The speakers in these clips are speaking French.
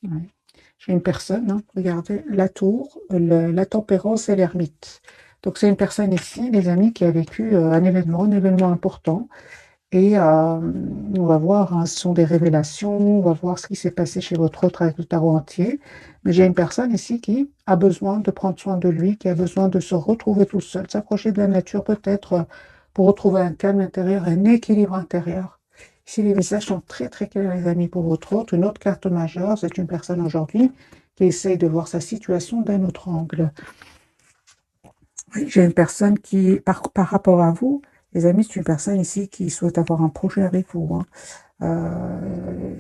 Ouais. J'ai une personne, hein, regardez, la tour, la tempérance et l'ermite. Donc c'est une personne ici, les amis, qui a vécu un événement important. Et on va voir, hein, ce sont des révélations, on va voir ce qui s'est passé chez votre autre avec le tarot entier. Mais j'ai une personne ici qui a besoin de prendre soin de lui, qui a besoin de se retrouver tout seul, s'approcher de la nature peut-être pour retrouver un calme intérieur, un équilibre intérieur. Ici, les messages sont très très clairs, les amis, pour votre autre. Une autre carte majeure, c'est une personne aujourd'hui qui essaye de voir sa situation d'un autre angle. Oui, j'ai une personne qui, par rapport à vous, les amis, c'est une personne ici qui souhaite avoir un projet avec vous, hein,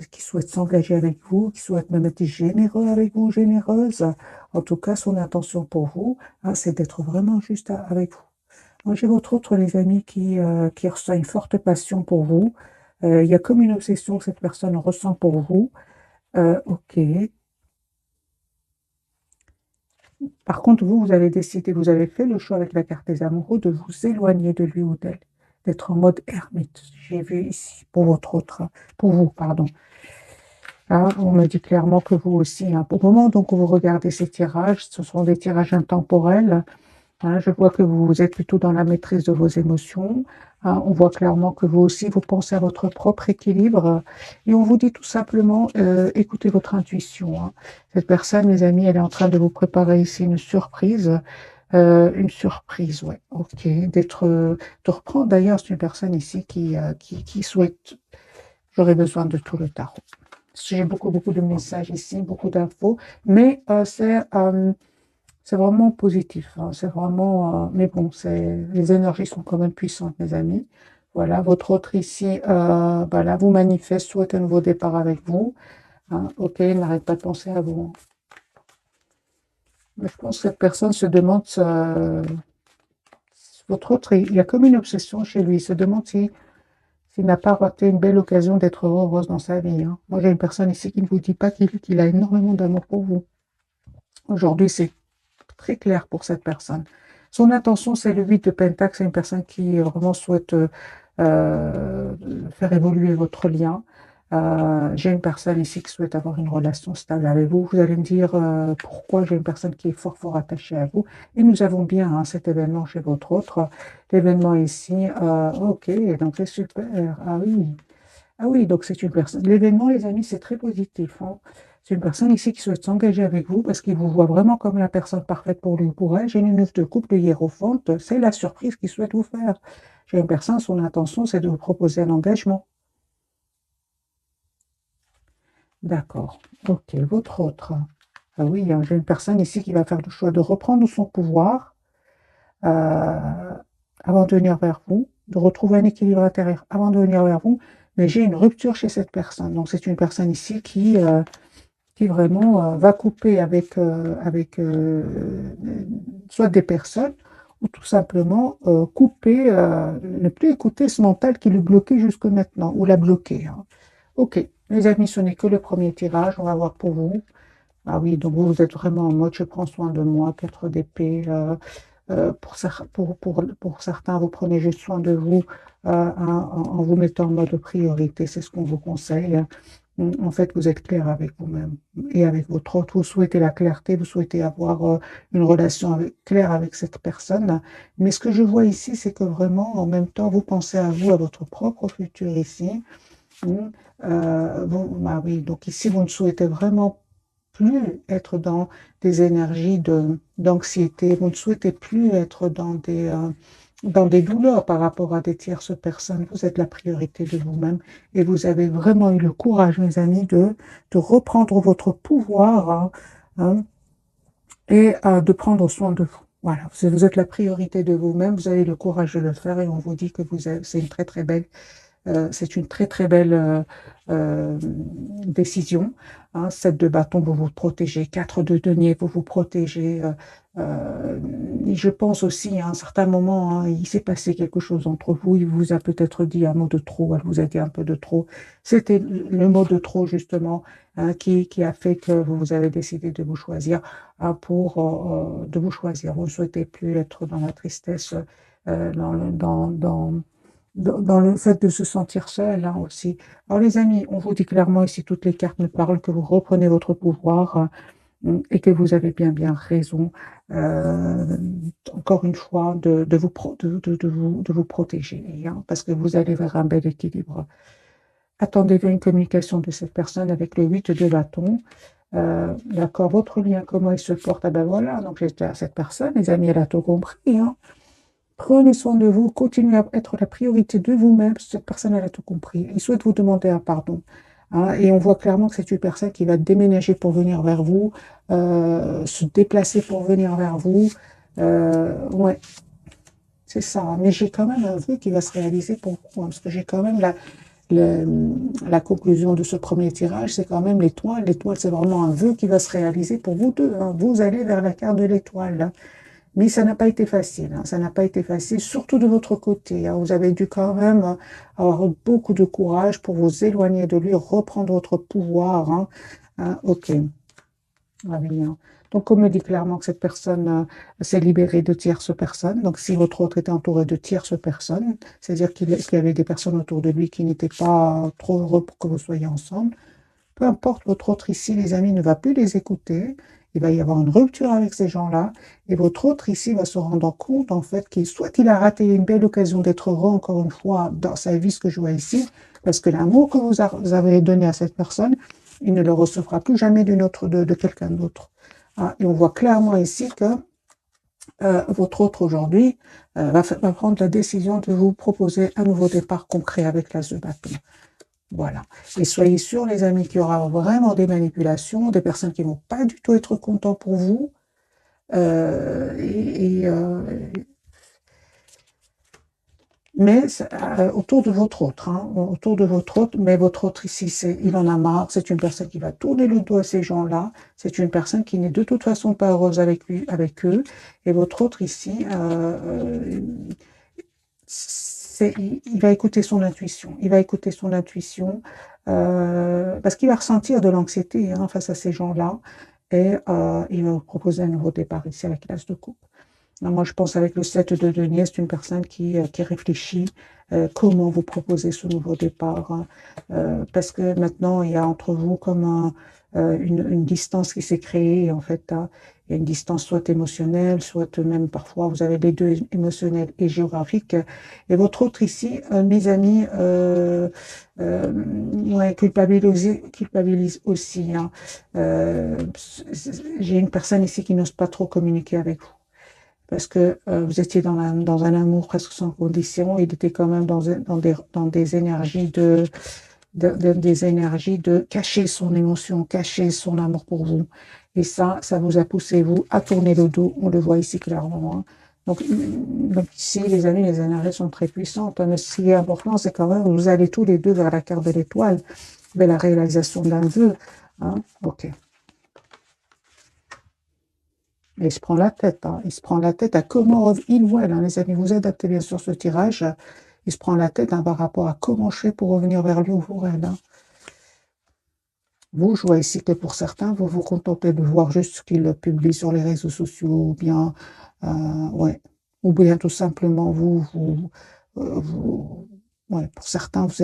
qui souhaite s'engager avec vous, qui souhaite même être généreux avec vous, généreuse. En tout cas, son intention pour vous, hein, c'est d'être vraiment juste avec vous. Moi, j'ai votre autre, les amis, qui ressent une forte passion pour vous. Il y a comme une obsession que cette personne ressent pour vous. Ok. Par contre, vous, vous avez décidé, vous avez fait le choix avec la carte des amoureux de vous éloigner de lui ou d'elle, d'être en mode ermite. J'ai vu ici pour votre autre, pour vous, pardon. Là, on me dit clairement que vous aussi, hein, au moment donc où vous regardez ces tirages, ce sont des tirages intemporels. Hein, je vois que vous êtes plutôt dans la maîtrise de vos émotions. Hein, on voit clairement que vous aussi, vous pensez à votre propre équilibre. Et on vous dit tout simplement, écoutez votre intuition. Hein. Cette personne, mes amis, elle est en train de vous préparer ici une surprise. Une surprise, ouais. Ok. De reprendre. D'ailleurs, c'est une personne ici qui souhaite. J'aurais besoin de tout le tarot. J'ai beaucoup, beaucoup de messages ici, beaucoup d'infos, mais c'est vraiment positif. Hein, c'est vraiment, mais bon, les énergies sont quand même puissantes, mes amis. Voilà, votre autre ici, voilà, vous manifeste, souhaite un nouveau départ avec vous. Hein, ok, il n'arrête pas de penser à vous. Mais je pense que cette personne se demande, votre autre, il y a comme une obsession chez lui. Il se demande s'il n'a pas raté une belle occasion d'être heureuse dans sa vie. Hein. Moi, j'ai une personne ici qui ne vous dit pas qu'il a énormément d'amour pour vous. Aujourd'hui, c'est très clair pour cette personne. Son intention, c'est le 8 de Pentacle. C'est une personne qui vraiment souhaite euh, faire évoluer votre lien. J'ai une personne ici qui souhaite avoir une relation stable avec vous. Vous allez me dire pourquoi j'ai une personne qui est fort, fort attachée à vous. Et nous avons bien hein, cet événement chez votre autre. L'événement ici, ok, donc c'est super. Ah oui. Ah oui, donc c'est une personne. L'événement, les amis, c'est très positif. Hein. C'est une personne ici qui souhaite s'engager avec vous parce qu'il vous voit vraiment comme la personne parfaite pour lui ou pour elle. J'ai une neuf de coupe de hiérophante. C'est la surprise qu'il souhaite vous faire. J'ai une personne, son intention, c'est de vous proposer un engagement. D'accord. Ok, votre autre. Ah oui, hein, j'ai une personne ici qui va faire le choix de reprendre son pouvoir euh, avant de venir vers vous, de retrouver un équilibre intérieur avant de venir vers vous. Mais j'ai une rupture chez cette personne. Donc c'est une personne ici qui vraiment va couper avec soit des personnes ou tout simplement couper, ne plus écouter ce mental qui le bloquait jusque maintenant ou l'a bloqué. Hein. Ok, les amis, ce n'est que le premier tirage, on va voir pour vous. Ah oui, donc vous êtes vraiment en mode je prends soin de moi, 4 d'épée. Pour certains, vous prenez juste soin de vous en vous mettant en mode priorité, c'est ce qu'on vous conseille. En fait, vous êtes clair avec vous-même et avec votre autre. Vous souhaitez la clarté, vous souhaitez avoir une relation claire avec cette personne. Mais ce que je vois ici, c'est que vraiment, en même temps, vous pensez à vous, à votre propre futur ici. Mm. Bah oui, donc ici, vous ne souhaitez vraiment plus être dans des énergies d'anxiété, vous ne souhaitez plus être dans des douleurs par rapport à des tierces personnes. Vous êtes la priorité de vous-même et vous avez vraiment eu le courage, mes amis, de reprendre votre pouvoir hein, hein, et de prendre soin de vous. Voilà, vous êtes la priorité de vous-même, vous avez le courage de le faire et on vous dit que c'est une très très belle c'est une très très belle décision. Hein. 7 de bâton, vous vous protégez. 4 de denier, vous vous protégez. Et je pense aussi, à un certain moment, hein, il s'est passé quelque chose entre vous. Il vous a peut-être dit un mot de trop. Elle vous a dit un peu de trop. C'était le mot de trop, justement, hein, qui a fait que vous avez décidé de vous choisir de vous choisir. Vous ne souhaitez plus être dans la tristesse, dans dans le fait de se sentir seul, hein, aussi. Alors les amis, on vous dit clairement ici, toutes les cartes me parlent que vous reprenez votre pouvoir, et que vous avez bien raison, euh, encore une fois, de vous protéger, hein, parce que vous allez vers un bel équilibre. Attendez-vous une communication de cette personne avec le 8 de bâton. D'accord, votre lien, comment il se porte? Ah ben voilà, donc j'étais à cette personne, les amis, elle a tout compris, hein. Prenez soin de vous, continuez à être la priorité de vous-même. Cette personne, elle a tout compris. Il souhaite vous demander un pardon, hein, et on voit clairement que c'est une personne qui va déménager pour venir vers vous, se déplacer pour venir vers vous. Ouais, c'est ça. Mais j'ai quand même un vœu qui va se réaliser pour vous, hein, parce que j'ai quand même la conclusion de ce premier tirage, c'est quand même l'étoile. L'étoile, c'est vraiment un vœu qui va se réaliser pour vous deux, hein. Vous allez vers la carte de l'étoile, hein. Mais ça n'a pas été facile, hein. Ça n'a pas été facile, surtout de votre côté, hein. Vous avez dû quand même avoir beaucoup de courage pour vous éloigner de lui, reprendre votre pouvoir, hein. Ok, ah bien. Donc, on me dit clairement que cette personne s'est libérée de tierces personnes. Donc, si votre autre était entouré de tierces personnes, c'est-à-dire qu'il y avait des personnes autour de lui qui n'étaient pas trop heureux pour que vous soyez ensemble, peu importe, votre autre ici, les amis, ne va plus les écouter. Il va y avoir une rupture avec ces gens-là. Et votre autre ici va se rendre compte, en fait, qu'il soit il a raté une belle occasion d'être heureux, encore une fois, dans sa vie, ce que je vois ici, parce que l'amour que vous avez donné à cette personne, il ne le recevra plus jamais de quelqu'un d'autre. Ah, et on voit clairement ici que votre autre aujourd'hui va prendre la décision de vous proposer un nouveau départ concret avec l'as de bâton. Voilà. Et soyez sûrs, les amis, qu'il y aura vraiment des manipulations, des personnes qui vont pas du tout être contents pour vous. Mais autour de votre autre, hein, autour de votre autre, mais votre autre ici, il en a marre, c'est une personne qui va tourner le dos à ces gens-là, c'est une personne qui n'est de toute façon pas heureuse avec lui, avec eux, et votre autre ici, il va écouter son intuition. Il va écouter son intuition parce qu'il va ressentir de l'anxiété, hein, face à ces gens-là. Et il va vous proposer un nouveau départ ici avec l'as de coupe. Moi, je pense avec le 7 de denier, c'est une personne qui réfléchit comment vous proposer ce nouveau départ, hein. Parce que maintenant, il y a entre vous comme une distance qui s'est créée, en fait, hein. Il y a une distance soit émotionnelle, soit même parfois, vous avez les deux, émotionnels et géographiques. Et votre autre ici, mes amis, ouais, culpabilise aussi, hein. Euh, j'ai une personne ici qui n'ose pas trop communiquer avec vous parce que vous étiez dans un amour presque sans condition. Il était quand même dans des énergies des énergies de cacher son émotion, cacher son amour pour vous. Et ça vous a poussé, vous, à tourner le dos. On le voit ici clairement, hein. Donc ici, les amis, les énergies sont très puissantes, hein. Mais ce qui est important, c'est quand même, vous allez tous les deux vers la carte de l'étoile, vers la réalisation d'un vœu, hein. Ok. Et il se prend la tête, hein. Il se prend la tête à comment il ou elle, hein, les amis, vous adaptez bien sûr ce tirage. Il se prend la tête, hein, par rapport à comment je fais pour revenir vers lui ou pour elle, hein. Vous, je vois ici que pour certains, vous vous contentez de voir juste ce qu'il publie sur les réseaux sociaux, ou bien, ouais, ou bien tout simplement, vous ouais, pour certains, vous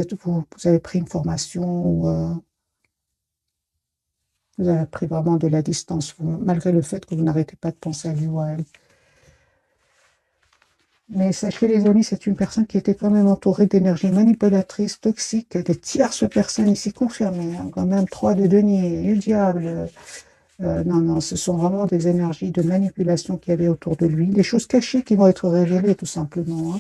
avez pris une formation, ou vous avez pris vraiment de la distance, malgré le fait que vous n'arrêtez pas de penser à lui ou à elle. Mais sachez, les amis, c'est une personne qui était quand même entourée d'énergie manipulatrice, toxique, des tierces personnes ici confirmées, hein, quand même, 3 de denier, le diable. Non, non, ce sont vraiment des énergies de manipulation qu'il y avait autour de lui, des choses cachées qui vont être révélées, tout simplement, hein.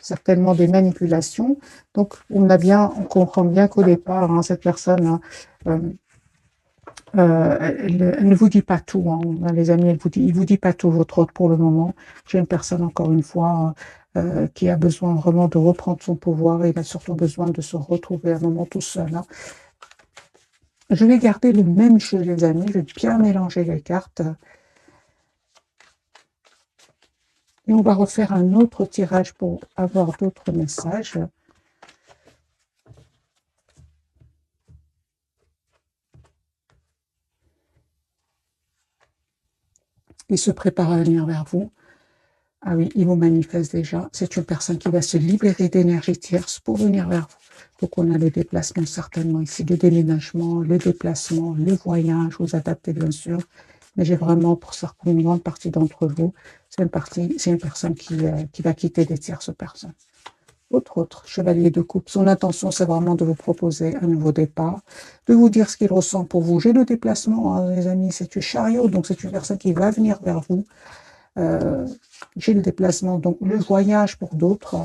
Certainement des manipulations. Donc, on comprend bien qu'au départ, hein, cette personne, hein, elle ne vous dit pas tout, hein, les amis, il vous dit pas tout, votre hôte, pour le moment. J'ai une personne, encore une fois, qui a besoin vraiment de reprendre son pouvoir, et il a surtout besoin de se retrouver un moment tout seul, hein. Je vais garder le même jeu, les amis, je vais bien mélanger les cartes. Et on va refaire un autre tirage pour avoir d'autres messages. Il se prépare à venir vers vous. Ah oui, il vous manifeste déjà. C'est une personne qui va se libérer d'énergie tierce pour venir vers vous. Donc, on a le déplacement certainement ici, le déménagement, le déplacement, le voyage, vous adaptez bien sûr. Mais j'ai vraiment, pour certaines, une grande partie d'entre vous, c'est une personne qui va quitter des tierces personnes. Autre chevalier de coupe, son intention, c'est vraiment de vous proposer un nouveau départ, de vous dire ce qu'il ressent pour vous. J'ai le déplacement, hein, les amis, c'est un chariot, donc c'est une personne qui va venir vers vous. J'ai le déplacement, donc le voyage pour d'autres.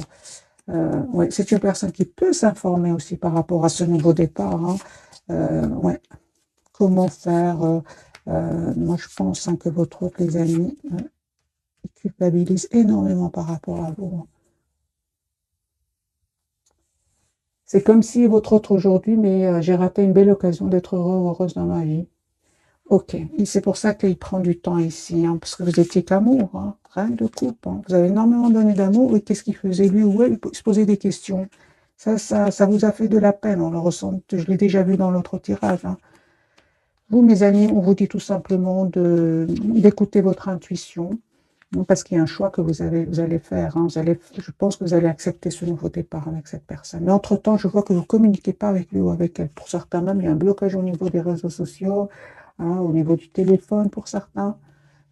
Ouais, c'est une personne qui peut s'informer aussi par rapport à ce nouveau départ. Hein. Ouais, comment faire moi, je pense hein, que votre hôte, les amis, culpabilise énormément par rapport à vous. Hein. C'est comme si votre autre aujourd'hui, mais j'ai raté une belle occasion d'être heureux ou heureuse dans ma vie. Ok, et c'est pour ça qu'il prend du temps ici, hein, parce que vous étiez qu'amour, hein, rien de couple. Hein. Vous avez énormément donné d'amour, et qu'est-ce qu'il faisait lui ou elle? Il se posait des questions. Ça vous a fait de la peine, on le ressent, je l'ai déjà vu dans l'autre tirage. Hein. Vous, mes amis, on vous dit tout simplement d'écouter votre intuition, parce qu'il y a un choix que vous allez faire. Hein. Je pense que vous allez accepter ce nouveau départ avec cette personne. Mais entre-temps, je vois que vous ne communiquez pas avec lui ou avec elle. Pour certains même, il y a un blocage au niveau des réseaux sociaux, hein, au niveau du téléphone pour certains.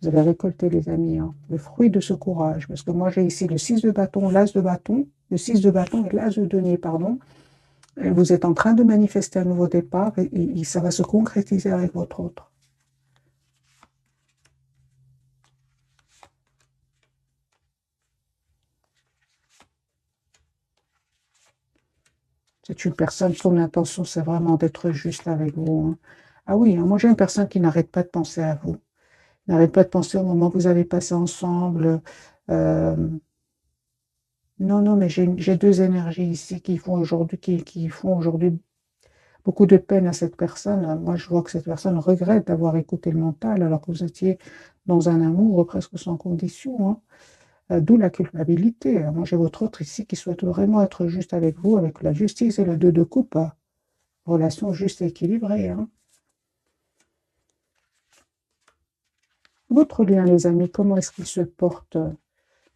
Vous allez récolter, les amis, hein, le fruit de ce courage. Parce que moi, j'ai ici le 6 de bâton, l'as de bâton, le 6 de bâton et l'as de denier, pardon. Et vous êtes en train de manifester un nouveau départ et ça va se concrétiser avec votre autre. C'est une personne, son intention, c'est vraiment d'être juste avec vous. Hein. Ah oui, hein, moi j'ai une personne qui n'arrête pas de penser à vous. N'arrête pas de penser au moment que vous avez passé ensemble. Euh, non, non, mais j'ai deux énergies ici qui font aujourd'hui beaucoup de peine à cette personne. Moi, je vois que cette personne regrette d'avoir écouté le mental alors que vous étiez dans un amour presque sans condition. Hein. D'où la culpabilité. Moi, j'ai votre autre ici qui souhaite vraiment être juste avec vous, avec la justice et le deux de coupe. Hein. Relation juste et équilibrée. Hein. Votre lien, les amis, comment est-ce qu'il se porte?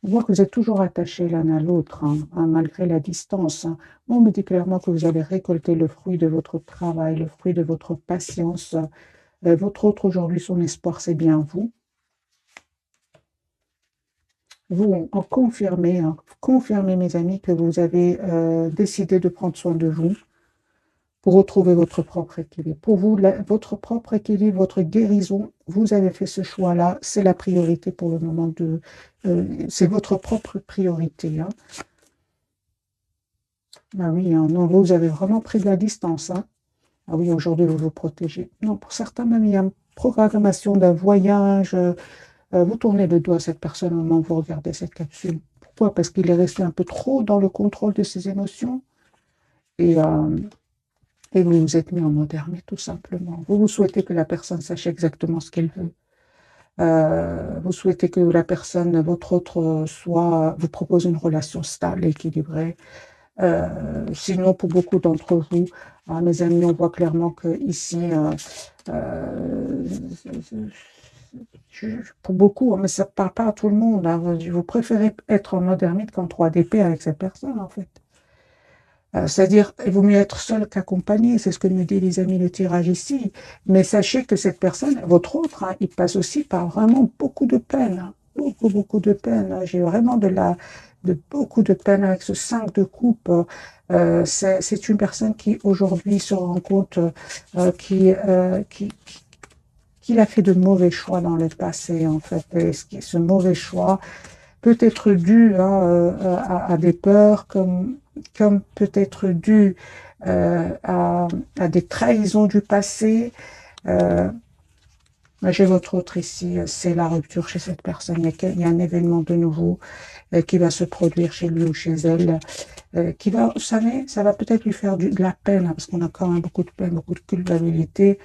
On voit que vous êtes toujours attachés l'un à l'autre, hein, hein, malgré la distance. Hein. On me dit clairement que vous allez récolter le fruit de votre travail, le fruit de votre patience. Votre autre aujourd'hui, son espoir, c'est bien vous. Vous en confirmez, hein, confirmez, mes amis, que vous avez décidé de prendre soin de vous pour retrouver votre propre équilibre. Pour vous, votre propre équilibre, votre guérison, vous avez fait ce choix-là, c'est la priorité pour le moment c'est votre propre priorité. Hein. Ah oui, hein, non, vous avez vraiment pris de la distance. Hein. Ah oui, aujourd'hui, vous vous protégez. Non, pour certains, même, il y a une programmation d'un voyage. Vous tournez le doigt à cette personne au moment où vous regardez cette capsule. Pourquoi? Parce qu'il est resté un peu trop dans le contrôle de ses émotions. Et, euh, Et vous vous êtes mis en mode ermite, tout simplement. Vous souhaitez que la personne sache exactement ce qu'elle veut. Vous souhaitez que la personne, votre autre, vous propose une relation stable et équilibrée. Sinon, pour beaucoup d'entre vous, hein, mes amis, on voit clairement que ici, euh, pour beaucoup, hein, mais ça ne parle pas à tout le monde. Hein, vous préférez être en mode ermite qu'en 3DP avec cette personne, en fait. C'est-à-dire, il vaut mieux être seul qu'accompagné, c'est ce que nous dit les amis le tirage ici. Mais sachez que cette personne, votre autre, hein, il passe aussi par vraiment beaucoup de peine. Hein. Beaucoup, beaucoup de peine. Hein. J'ai vraiment beaucoup de peine avec ce 5 de coupe. C'est une personne qui aujourd'hui se rend compte qu'il a fait de mauvais choix dans le passé, en fait. Et ce mauvais choix peut être dû hein, à des peurs, comme peut être dû à des trahisons du passé. Euh, j'ai votre autre ici, c'est la rupture chez cette personne. Il y a un événement de nouveau qui va se produire chez lui ou chez elle, qui va, vous savez, ça va peut-être lui faire de la peine, hein, parce qu'on a quand même beaucoup de peine, beaucoup de culpabilité.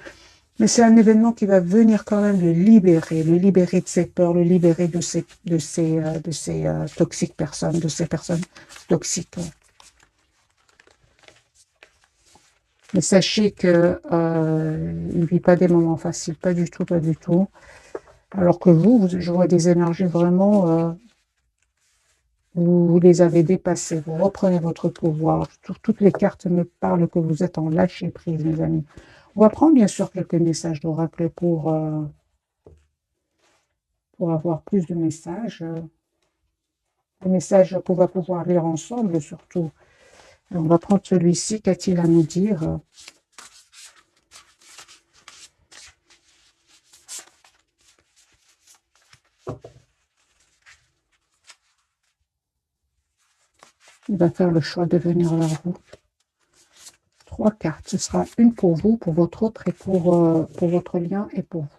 Mais c'est un événement qui va venir quand même le libérer de ses peurs, le libérer de ces toxiques personnes, de ces personnes toxiques. Mais sachez que il ne vit pas des moments faciles, pas du tout, pas du tout. Alors que je vois des énergies vraiment vous les avez dépassés, vous reprenez votre pouvoir. Toutes les cartes me parlent que vous êtes en lâcher prise, mes amis. On va prendre bien sûr quelques messages d'oracle pour avoir plus de messages. Des messages qu'on va pouvoir lire ensemble surtout. On va prendre celui-ci, qu'a-t-il à nous dire? Il va faire le choix de venir vers vous. 3 cartes. Ce sera une pour vous, pour votre autre et pour votre lien et pour vous.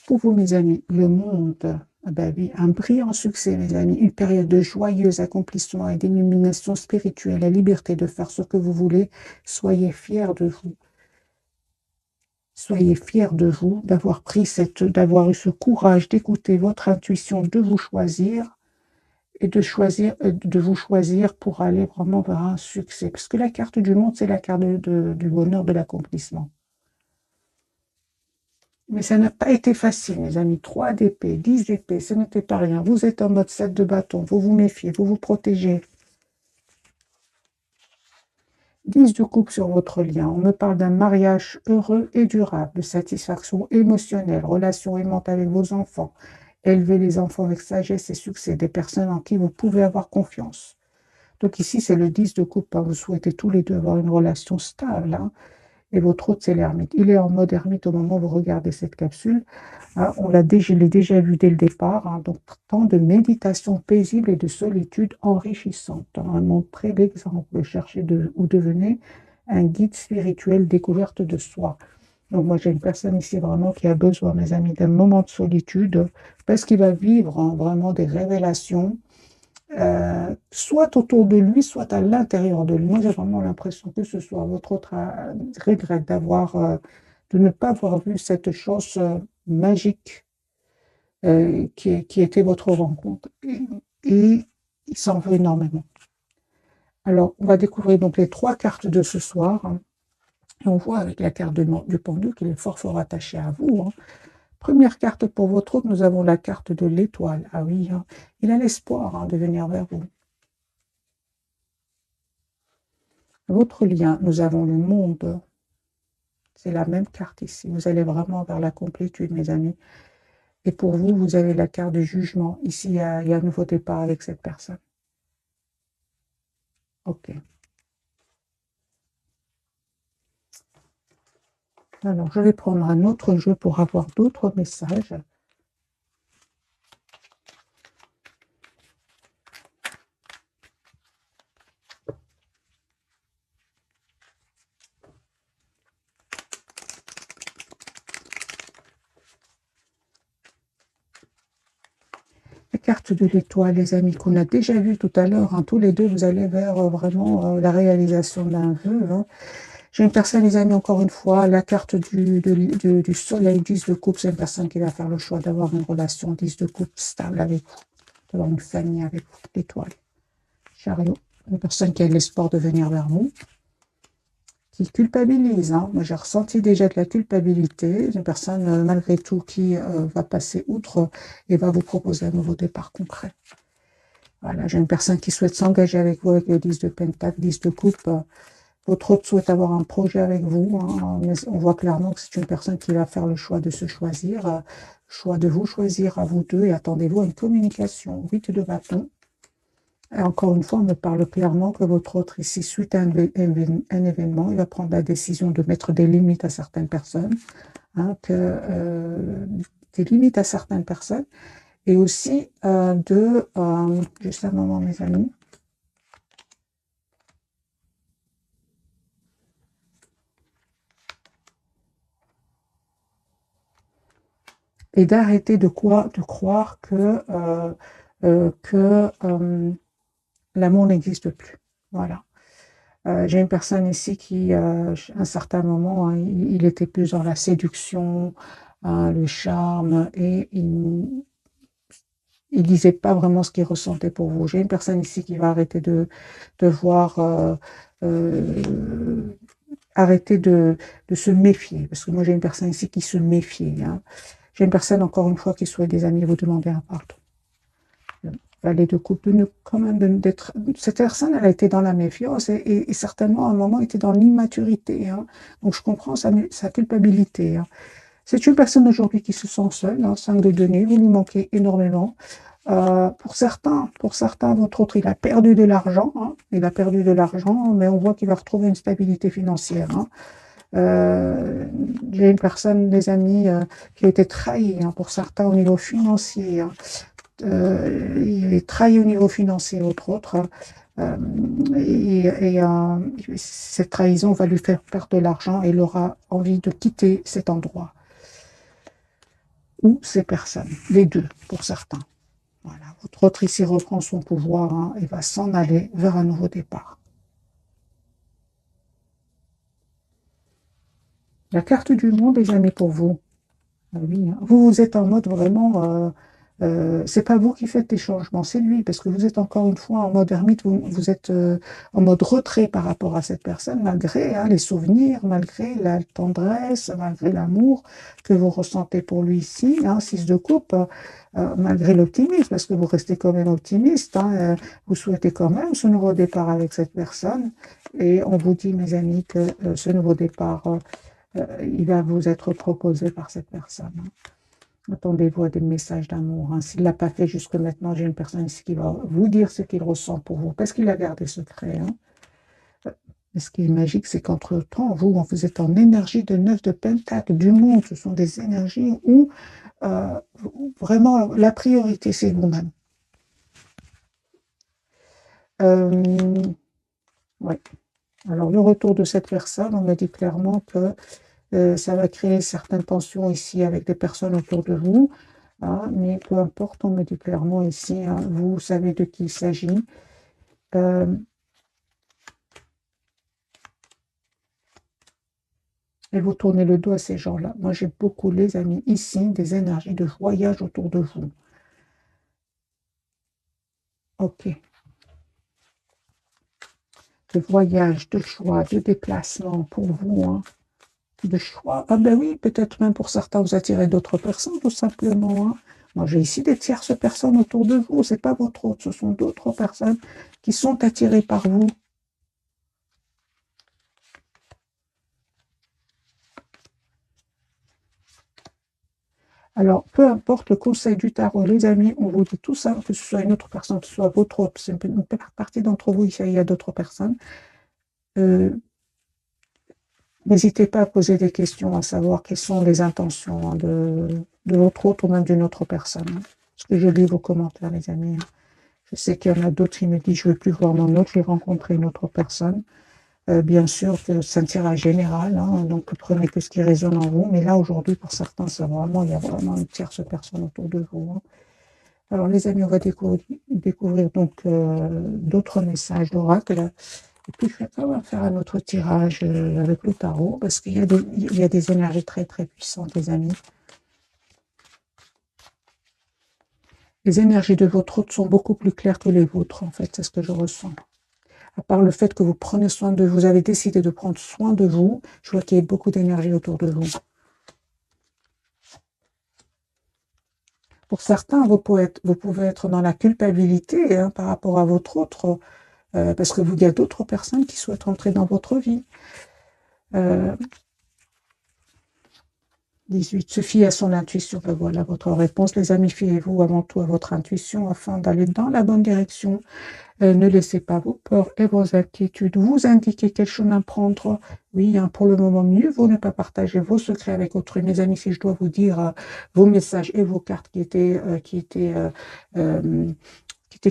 Pour vous, mes amis, le monde, ah ben oui, un brillant succès, mes amis, une période de joyeux accomplissement et d'illumination spirituelle, la liberté de faire ce que vous voulez. Soyez fiers de vous. Soyez fiers de vous, d'avoir eu ce courage d'écouter votre intuition, de vous choisir et de vous choisir pour aller vraiment vers un succès. Parce que la carte du monde, c'est la carte du bonheur, de l'accomplissement. Mais ça n'a pas été facile, mes amis. 3 d'épée, 10 d'épée, ce n'était pas rien. Vous êtes en mode 7 de bâton, vous vous méfiez, vous vous protégez. 10 de coupe sur votre lien. On me parle d'un mariage heureux et durable, de satisfaction émotionnelle, relation aimante avec vos enfants. Élevez les enfants avec sagesse et succès, des personnes en qui vous pouvez avoir confiance. Donc ici, c'est le 10 de coupe. Hein. Vous souhaitez tous les deux avoir une relation stable. Hein. Et votre autre, c'est l'ermite. Il est en mode ermite au moment où vous regardez cette capsule. Hein, je l'ai déjà vu dès le départ. Hein, donc, temps de méditation paisible et de solitude enrichissante. Hein, montrez l'exemple. Cherchez ou devenez un guide spirituel découverte de soi. Donc, moi, j'ai une personne ici vraiment qui a besoin, mes amis, d'un moment de solitude parce qu'il va vivre hein, vraiment des révélations soit autour de lui, soit à l'intérieur de lui. Moi, j'ai vraiment l'impression que ce soit votre autre regrette de ne pas avoir vu cette chose magique qui était votre rencontre. Et il s'en veut énormément. Alors, on va découvrir donc les 3 cartes de ce soir. Hein, et on voit avec la carte du pendu qu'il est fort, fort attaché à vous. Hein. Première carte pour votre autre, nous avons la carte de l'étoile. Ah oui, hein, il a l'espoir hein, de venir vers vous. Votre lien, nous avons le monde. C'est la même carte ici. Vous allez vraiment vers la complétude, mes amis. Et pour vous, vous avez la carte du jugement. Ici, il y a un nouveau départ avec cette personne. Ok. Alors, je vais prendre un autre jeu pour avoir d'autres messages. La carte de l'étoile, les amis, qu'on a déjà vu tout à l'heure. Hein, tous les deux, vous allez vers vraiment la réalisation d'un vœu. Hein. J'ai une personne, les amis, encore une fois, la carte du soleil, 10 de coupe, c'est une personne qui va faire le choix d'avoir une relation 10 de coupe stable avec vous, d'avoir une famille avec vous, l'étoile. Chariot, une personne qui a l'espoir de venir vers vous, qui culpabilise. Hein. Moi, j'ai ressenti déjà de la culpabilité. Une personne, malgré tout, qui va passer outre et va vous proposer un nouveau départ concret. Voilà, j'ai une personne qui souhaite s'engager avec vous avec le 10 de pentacle, 10 de coupe. Votre autre souhaite avoir un projet avec vous. Hein, mais on voit clairement que c'est une personne qui va faire le choix de se choisir, choix de vous choisir à vous deux et attendez-vous à une communication. 8 de bâton. Et encore une fois, on me parle clairement que votre autre ici, suite à un événement, il va prendre la décision de mettre des limites à certaines personnes, hein, des limites à certaines personnes, et aussi juste un moment, mes amis, et d'arrêter de croire que l'amour n'existe plus. Voilà. J'ai une personne ici qui, à un certain moment, hein, il était plus dans la séduction, hein, le charme, et il disait pas vraiment ce qu'il ressentait pour vous. J'ai une personne ici qui va arrêter de voir arrêter de se méfier, parce que moi j'ai une personne ici qui se méfie, hein. J'ai une personne, encore une fois, qui souhaite des amis, vous demander un pardon. Valet de coupe, quand même, d'être, cette personne, elle a été dans la méfiance et certainement à un moment était dans l'immaturité, hein. Donc je comprends sa culpabilité, hein. C'est une personne aujourd'hui qui se sent seule, hein, 5 de denier, vous lui manquez énormément. Pour certains, votre autre, il a perdu de l'argent, hein, il a perdu de l'argent, mais on voit qu'il va retrouver une stabilité financière, hein. Euh, j'ai une personne, des amis, qui a été trahie, hein, pour certains au niveau financier, hein. Il est trahi au niveau financier, entre autres, hein. Euh, cette trahison va lui faire perdre de l'argent et il aura envie de quitter cet endroit ou ces personnes, les deux, pour certains. Voilà. Votre autre ici reprend son pouvoir, hein, et va s'en aller vers un nouveau départ. La carte du monde est jamais pour vous. Ah oui, hein. Vous êtes en mode vraiment, c'est pas vous qui faites les changements, c'est lui, parce que vous êtes encore une fois en mode ermite, vous êtes en mode retrait par rapport à cette personne, malgré, hein, les souvenirs, malgré la tendresse, malgré l'amour que vous ressentez pour lui ici, hein, 6 de coupe, malgré l'optimisme, parce que vous restez quand même optimiste, hein, vous souhaitez quand même ce nouveau départ avec cette personne, et on vous dit, mes amis, que ce nouveau départ, il va vous être proposé par cette personne, hein. Attendez-vous à des messages d'amour, hein. S'il ne l'a pas fait jusque maintenant, j'ai une personne ici qui va vous dire ce qu'il ressent pour vous, parce qu'il a gardé secret, hein. Et ce qui est magique, c'est qu'entre-temps, vous êtes en énergie de 9 de pentacle du monde. Ce sont des énergies où vraiment la priorité, c'est vous-même. Ouais. Alors, le retour de cette personne, on me dit clairement que ça va créer certaines tensions ici avec des personnes autour de vous, hein, mais peu importe, on me dit clairement ici, hein, vous savez de qui il s'agit. Et vous tournez le dos à ces gens-là. Moi, j'ai beaucoup, les amis, ici, des énergies de voyage autour de vous. Ok. De voyage, de choix, de déplacement pour vous, hein. De choix. Ah ben oui, peut-être même pour certains, vous attirez d'autres personnes, tout simplement, hein. Moi, j'ai ici des tierces personnes autour de vous. C'est pas votre autre, ce sont d'autres personnes qui sont attirées par vous. Alors, peu importe le conseil du tarot, les amis, on vous dit tout ça, que ce soit une autre personne, que ce soit votre autre, c'est une partie d'entre vous, il y a d'autres personnes. N'hésitez pas à poser des questions, à savoir quelles sont les intentions, hein, de votre autre ou même d'une autre personne, hein. Parce que je lis vos commentaires, les amis, hein. Je sais qu'il y en a d'autres qui me disent, je ne veux plus voir mon autre, j'ai rencontré une autre personne. Bien sûr que c'est un tirage général, hein, donc prenez que ce qui résonne en vous. Mais là, aujourd'hui, pour certains, il y a vraiment une tierce personne autour de vous, hein. Alors, les amis, on va découvrir donc d'autres messages d'oracle. Et puis, on va faire un autre tirage avec le tarot, parce qu'il y a des énergies très, très puissantes, les amis. Les énergies de votre hôte sont beaucoup plus claires que les vôtres, en fait, c'est ce que je ressens. À part le fait que vous prenez soin de vous, vous avez décidé de prendre soin de vous, je vois qu'il y a beaucoup d'énergie autour de vous. Pour certains, vous pouvez être dans la culpabilité, hein, par rapport à votre autre, parce que il y a d'autres personnes qui souhaitent entrer dans votre vie. 18. Se fier à son intuition. Ben voilà votre réponse. Les amis, fiez-vous avant tout à votre intuition afin d'aller dans la bonne direction. Ne laissez pas vos peurs et vos inquiétudes vous indiquer quel chemin prendre. Oui, hein, pour le moment, mieux vaut ne pas partager vos secrets avec autrui. Mes amis, si je dois vous dire vos messages et vos cartes qui étaient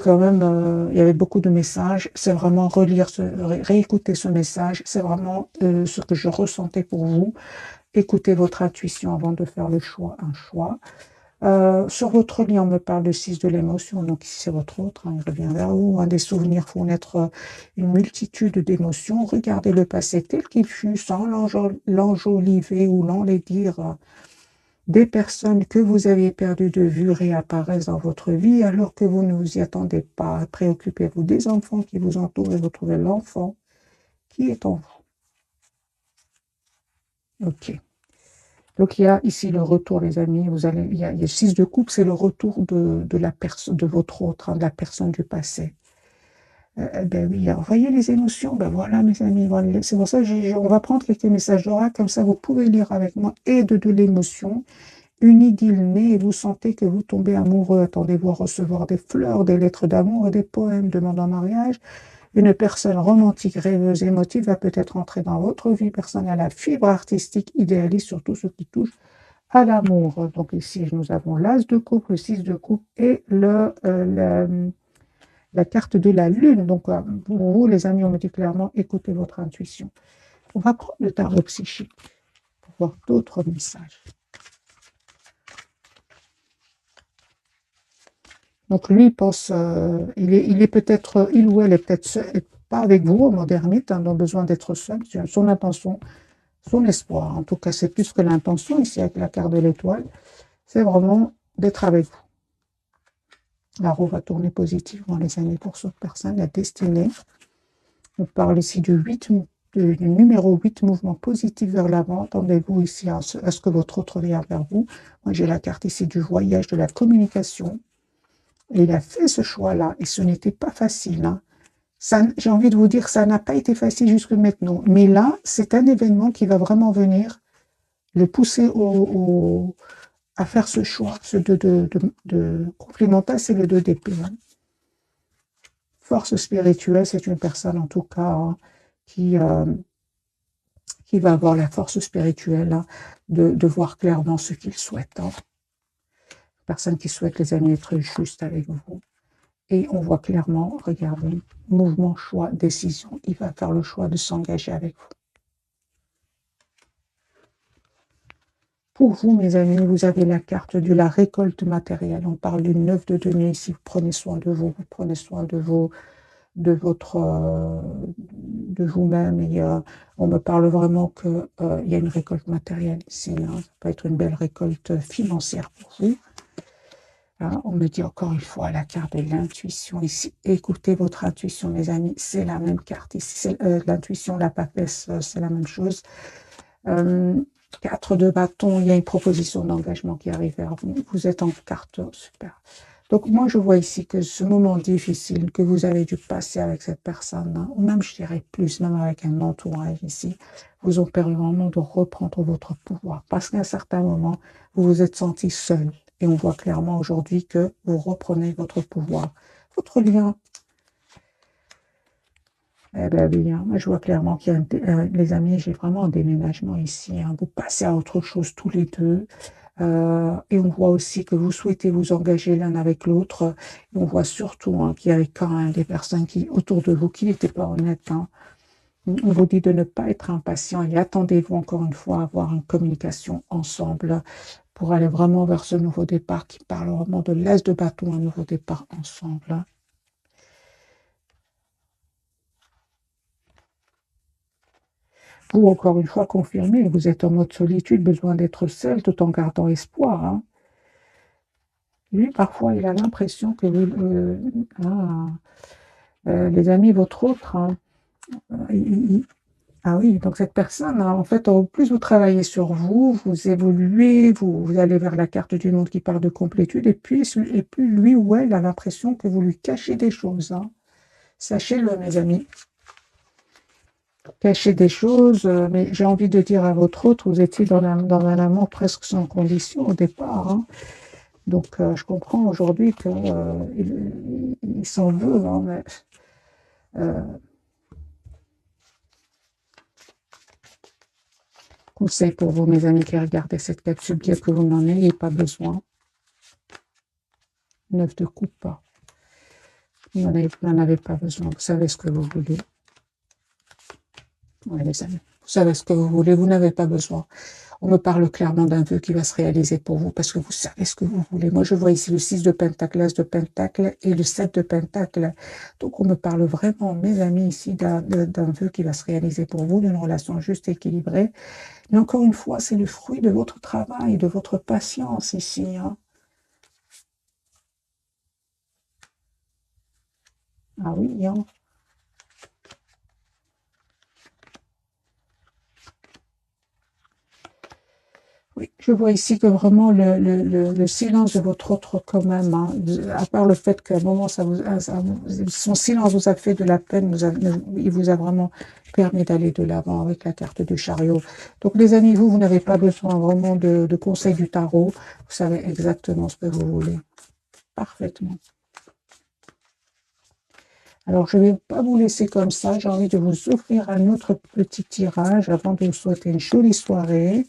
quand même, il y avait beaucoup de messages, c'est vraiment réécouter ce message, c'est vraiment ce que je ressentais pour vous. Écoutez votre intuition avant de faire un choix. Sur votre lit, on me parle de 6 de l'émotion, donc ici c'est votre autre, hein, il revient vers vous, hein, des souvenirs font naître une multitude d'émotions. Regardez le passé tel qu'il fut, sans l'enjoliver ou l'enlaidir. Des personnes que vous aviez perdues de vue réapparaissent dans votre vie alors que vous ne vous y attendez pas. Préoccupez-vous des enfants qui vous entourent et retrouvez l'enfant qui est en vous. Ok. Donc, il y a ici le retour, les amis. Il y a le 6 de coupe, c'est le retour de la personne, de votre autre, hein, de la personne du passé. Ben oui, alors, voyez les émotions, ben voilà, mes amis. Voilà, c'est pour ça que on va prendre quelques messages d'oracle, comme ça vous pouvez lire avec moi, et de l'émotion. Une idylle naît et vous sentez que vous tombez amoureux. Attendez-vous à recevoir des fleurs, des lettres d'amour et des poèmes demandant mariage. Une personne romantique, rêveuse, émotive va peut-être entrer dans votre vie personnelle à fibre artistique, idéaliste sur tout ce qui touche à l'amour. Donc ici, nous avons l'as de coupe, le 6 de coupe et la carte de la lune. Donc pour vous, les amis, on me dit clairement, écoutez votre intuition. On va prendre le tarot psychique pour voir d'autres messages. Donc lui, il pense, il est peut-être, il ou elle est peut-être pas avec vous, en mode ermite, hein, donc besoin d'être seul. Son intention, son espoir, en tout cas, c'est plus que l'intention ici avec la carte de l'étoile, c'est vraiment d'être avec vous. La roue va tourner positivement, les amis, pour cette personne, la destinée. On parle ici du numéro 8, mouvement positif vers l'avant. Attendez-vous ici à ce que votre autre vient vers vous. Moi, j'ai la carte ici du voyage, de la communication. Et il a fait ce choix-là, et ce n'était pas facile, hein. J'ai envie de vous dire, ça n'a pas été facile jusque maintenant. Mais là, c'est un événement qui va vraiment venir le pousser à faire ce choix. Ce de complémentaire, c'est le 2 d'épée, hein. Force spirituelle, c'est une personne en tout cas, hein, qui, euh, qui va avoir la force spirituelle, hein, de voir clairement ce qu'il souhaite, hein. Personne qui souhaite, les amis, être juste avec vous. Et on voit clairement, regardez, mouvement, choix, décision. Il va faire le choix de s'engager avec vous. Pour vous, mes amis, vous avez la carte de la récolte matérielle. On parle du 9 de denier ici. Vous prenez soin de vous, vous prenez soin de de vous-même. Et on me parle vraiment qu'il y a une récolte matérielle ici, hein. Ça peut être une belle récolte financière pour vous. Hein, on me dit encore une fois la carte de l'intuition ici. Écoutez votre intuition, mes amis. C'est la même carte ici. L'intuition, la papesse, c'est la même chose. 4 de bâton, il y a une proposition d'engagement qui arrive vers vous. Vous êtes en carte, super. Donc moi, je vois ici que ce moment difficile que vous avez dû passer avec cette personne, hein, ou même je dirais plus, même avec un entourage ici, vous ont permis vraiment de reprendre votre pouvoir. Parce qu'à un certain moment, vous vous êtes senti seul. Et on voit clairement aujourd'hui que vous reprenez votre pouvoir. Votre lien, eh ben oui, hein, moi je vois clairement qu'il y a, les amis, j'ai vraiment un déménagement ici, hein. Vous passez à autre chose tous les deux. Et on voit aussi que vous souhaitez vous engager l'un avec l'autre. Et on voit surtout, hein, qu'il y avait quand même des personnes autour de vous qui n'étaient pas honnêtes, hein. On vous dit de ne pas être impatient et attendez-vous encore une fois à avoir une communication ensemble pour aller vraiment vers ce nouveau départ qui parle vraiment de l'as de bâton, un nouveau départ ensemble. Vous, encore une fois, confirmez, vous êtes en mode solitude, besoin d'être seul tout en gardant espoir, hein. Lui, parfois, il a l'impression que les amis, votre autre, hein, ah oui, donc cette personne, hein, en fait, au plus vous travaillez sur vous, vous évoluez, vous allez vers la carte du monde qui parle de complétude, et plus lui ou elle a l'impression que vous lui cachez des choses, hein. Sachez-le, mes amis. Cachez des choses, mais j'ai envie de dire à votre autre, vous étiez dans un amour presque sans condition au départ, hein. Donc, je comprends aujourd'hui qu'il il s'en veut, hein, mais euh, conseil pour vous, mes amis qui regardez cette capsule, bien que vous n'en ayez pas besoin. 9 de coupe. Vous n'en avez pas besoin. Vous savez ce que vous voulez. Oui, les amis. Vous savez ce que vous voulez. Vous n'avez pas besoin. On me parle clairement d'un vœu qui va se réaliser pour vous parce que vous savez ce que vous voulez. Moi, je vois ici le 6 de Pentacle, l'As de Pentacle et le 7 de Pentacle. Donc, on me parle vraiment, mes amis, ici d'un vœu qui va se réaliser pour vous, d'une relation juste et équilibrée. Mais encore une fois, c'est le fruit de votre travail, de votre patience ici, hein. Ah oui, hein. Je vois ici que vraiment le silence de votre autre quand même, hein, à part le fait qu'à un moment, son silence vous a fait de la peine, il vous a vraiment permis d'aller de l'avant avec la carte du chariot. Donc les amis, vous n'avez pas besoin vraiment de conseils du tarot, vous savez exactement ce que vous voulez, parfaitement. Alors, je ne vais pas vous laisser comme ça. J'ai envie de vous offrir un autre petit tirage avant de vous souhaiter une jolie soirée.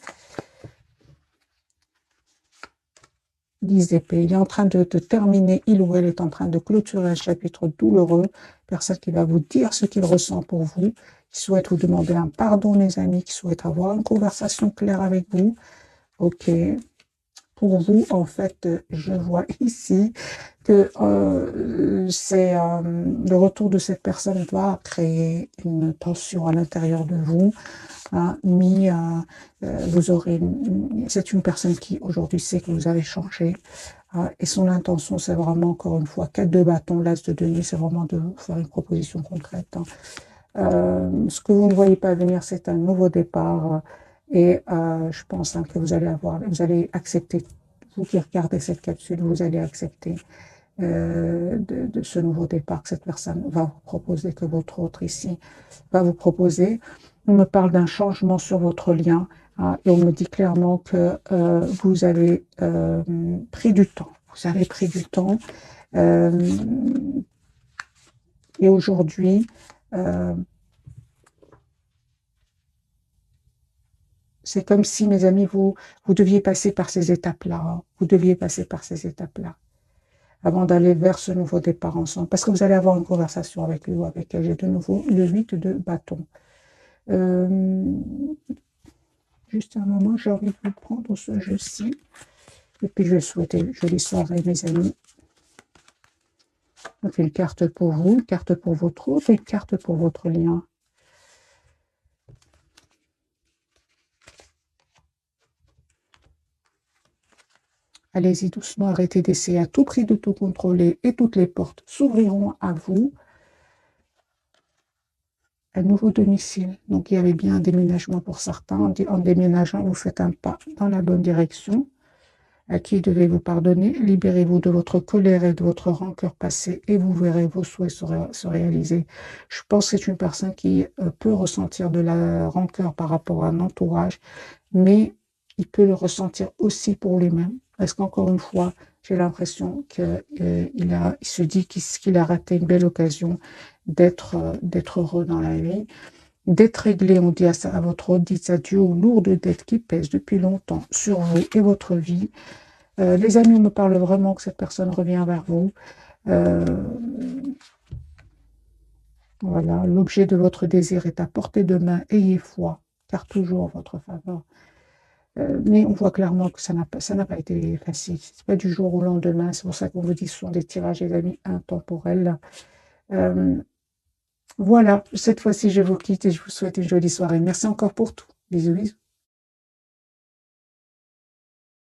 10 épées. Il est en train de terminer, il ou elle est en train de clôturer un chapitre douloureux. Personne qui va vous dire ce qu'il ressent pour vous. Qui souhaite vous demander un pardon, les amis. Qui souhaite avoir une conversation claire avec vous. Ok. Pour vous, en fait, je vois ici que le retour de cette personne va créer une tension à l'intérieur de vous. Hein, vous aurez c'est une personne qui aujourd'hui sait que vous avez changé. Hein, et son intention, c'est vraiment, encore une fois, 4 de bâton, l'as de denier, c'est vraiment de vous faire une proposition concrète. Hein. Ce que vous ne voyez pas venir, c'est un nouveau départ. Et je pense que vous allez accepter, vous qui regardez cette capsule, vous allez accepter de ce nouveau départ que cette personne va vous proposer, que votre autre ici va vous proposer. On me parle d'un changement sur votre lien, hein, et on me dit clairement que vous avez pris du temps. Vous avez pris du temps. Et aujourd'hui, c'est comme si, mes amis, vous deviez passer par ces étapes-là. Hein. Vous deviez passer par ces étapes-là avant d'aller vers ce nouveau départ ensemble. Parce que vous allez avoir une conversation avec lui ou avec elle. J'ai de nouveau le 8 de bâton. Juste un moment, j'ai envie de vous prendre ce jeu-ci. Et puis, je vais souhaiter une jolie soirée, mes amis. On fait une carte pour vous, une carte pour votre autre et une carte pour votre lien. Allez-y doucement, arrêtez d'essayer à tout prix de tout contrôler et toutes les portes s'ouvriront à vous. Un nouveau domicile. Donc, il y avait bien un déménagement pour certains. En déménageant, vous faites un pas dans la bonne direction. À qui devez-vous pardonner? Libérez-vous de votre colère et de votre rancœur passée et vous verrez vos souhaits se réaliser. Je pense que c'est une personne qui peut ressentir de la rancœur par rapport à un entourage, mais il peut le ressentir aussi pour lui-même. Parce qu'encore une fois, j'ai l'impression qu'il se dit qu'il a raté une belle occasion d'être heureux dans la vie, d'être réglé. On dit à votre autre, dites adieu aux lourdes dettes qui pèsent depuis longtemps sur vous et votre vie. Les amis, on me parle vraiment que cette personne revient vers vous. Voilà, l'objet de votre désir est à portée de main. Ayez foi, car toujours en votre faveur. Mais on voit clairement que ça n'a pas été facile. Ce n'est pas du jour au lendemain. C'est pour ça qu'on vous dit que ce sont des tirages, les amis, intemporels. Voilà, cette fois-ci, je vous quitte et je vous souhaite une jolie soirée. Merci encore pour tout. Bisous, bisous.